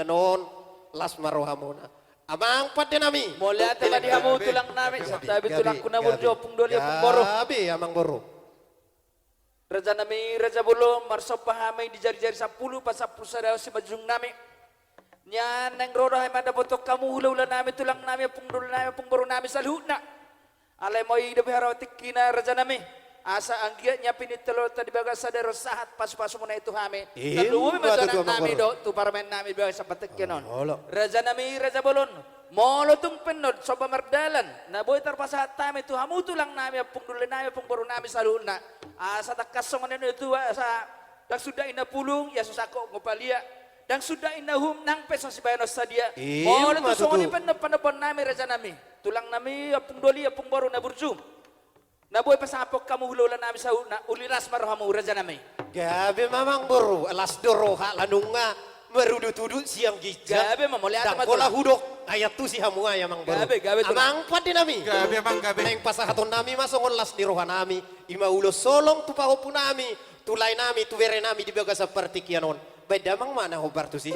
kianon las marohamona. Amang pati nami. Mulya te madi hamu tulang namin. Sabi tulang kuna burjo pung doli pung boro. Gabi amang boro. Raja nami raja bolo marsop pahamay di jari-jari 10 pa 10 sadaw si majung nami. Nyan nang rodo hay mada botok kamu hula-hula nami tulang nami pung doli nami pung boro nami salhuna. Alay mo hidup harawatik kina raja nami. Asa anggiat nya pinitelo tadi baga sadaro sahat pas-pas mo na ito hami. Kaluwi matunan nami do tu parmen nami baga sa patik kenon. Raja nami raja bolon. Molo tung penod soba mardalan. Na boy tarpasahat tami tu hamu tulang nami pung duli nami pung boro nami saluna. Asa takasong ano itu sa dak sudah ina pulung ya susako ngopalia. Dan sudah ina hum nang peso si bayano sadia. Molo tu songoni penepon nami raja nami. Tulang nami pung doli pung boro na burjum. Naboy pasapok kamu hululan nami sa uliras marhamu raja nami. Gabi mamang boro alas doro ha lanunga merudu-tudu siang gija. Gabi mamuli ata Dangkola hudok ayat tu si hamu ay amang boro. Gabi Amang pati nami. Gabi amang gabi. Neng pasahaton nami masongon las di roha nami. Ima ulo solong tu pahopu nami. Tulay nami tu vere nami di baga seperti kianon. Beda mang mana hobar tu sih.